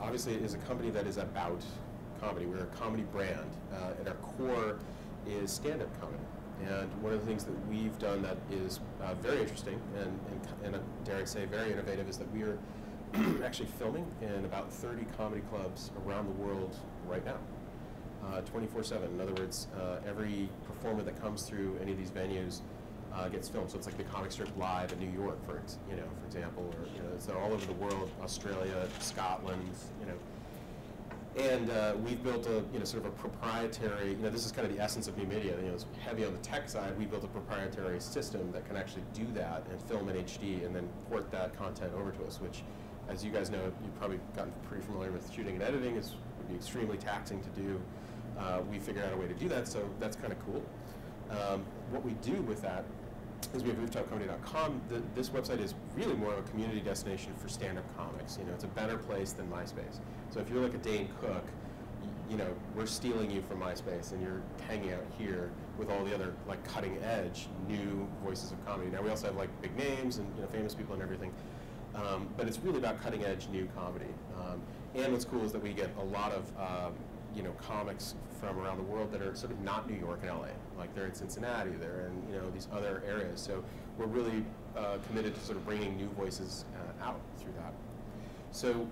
Obviously is a company that is about comedy. We're a comedy brand, and our core is stand-up comedy. And one of the things that we've done that is very interesting and dare I say very innovative is that we are actually filming in about 30 comedy clubs around the world right now, 24/7. In other words, every performer that comes through any of these venues gets filmed. So it's like the comic strip live in New York, for example, or so all over the world, Australia, Scotland, And we've built a sort of a proprietary. This is kind of the essence of new media. It's heavy on the tech side. We built a proprietary system that can actually do that and film in HD and then port that content over to us, which, as you guys know, you've probably gotten pretty familiar with shooting and editing. Would be extremely taxing to do. We figured out a way to do that, so that's kind of cool. What we do with that is we have rooftopcomedy.com. This website is really more of a community destination for stand-up comics. It's a better place than MySpace. So if you're like a Dane Cook, we're stealing you from MySpace, and you're hanging out here with all the other like cutting-edge new voices of comedy. Now we also have like big names and famous people and everything, but it's really about cutting-edge new comedy. And what's cool is that we get a lot of comics from around the world that are sort of not New York and LA. Like they're in Cincinnati, they're in these other areas. So we're really committed to sort of bringing new voices out through that. So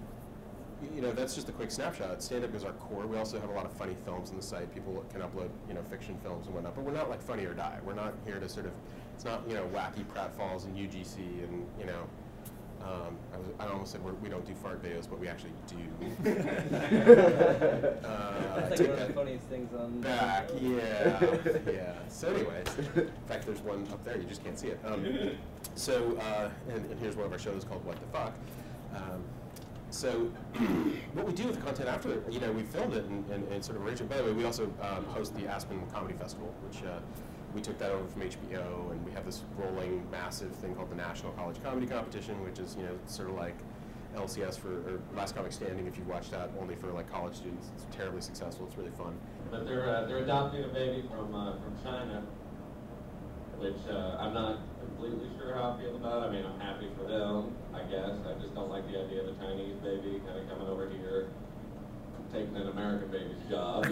that's just a quick snapshot. Stand-up is our core. We also have a lot of funny films on the site. People can upload fiction films and whatnot. But we're not like Funny or Die. We're not here to sort of. It's not wacky pratfalls and UGC and I almost said we don't do fart videos, but we actually do. That's like one of the funniest things on back. Yeah. So anyways, in fact, there's one up there. You just can't see it. And here's one of our shows called What the Fuck. So what we do with the content after, we filmed it and sort of arranged it. By the way, we also host the Aspen Comedy Festival, which we took that over from HBO, and we have this rolling, massive thing called the National College Comedy Competition, which is sort of like LCS or Last Comic Standing. If you watch that, only for like college students, it's terribly successful. It's really fun. But they're adopting a baby from China, which I'm not completely sure how I feel about. I mean, I'm happy for them, I guess. I just don't like the idea of a Chinese baby kind of coming over here, taking an American baby's job.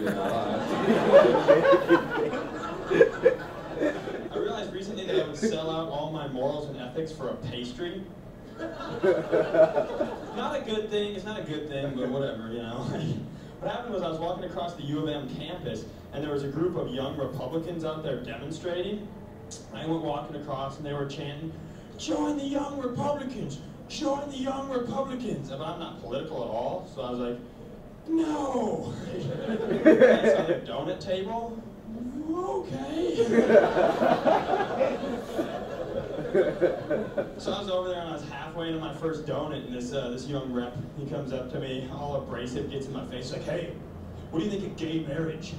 I realized recently that I would sell out all my morals and ethics for a pastry. Not a good thing. It's not a good thing, but whatever, What happened was I was walking across the U of M campus, and there was a group of young Republicans out there demonstrating. I went walking across, and they were chanting, "Join the young Republicans! Join the young Republicans!" But I'm not political at all, so I was like, "No!" I saw their donut table. Okay. So I was over there and I was halfway into my first donut, and this young rep, he comes up to me, all abrasive, gets in my face, like, "Hey, what do you think of gay marriage?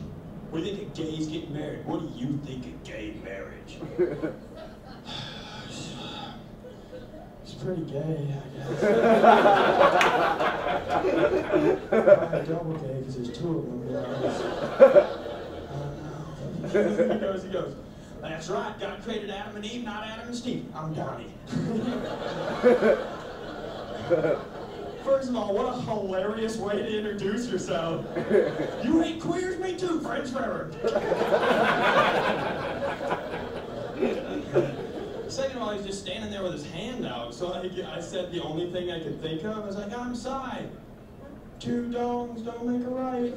What do you think of gays getting married? What do you think of gay marriage?" It's pretty gay, I guess. Probably double gay because there's two of them. He goes, "That's right, God created Adam and Eve, not Adam and Steve. I'm Donnie." First of all, what a hilarious way to introduce yourself. "You hate queers? Me too, French forever." Second of all, he's just standing there with his hand out, so I said the only thing I could think of. I was like, "I'm Cy. Two dongs don't make a right."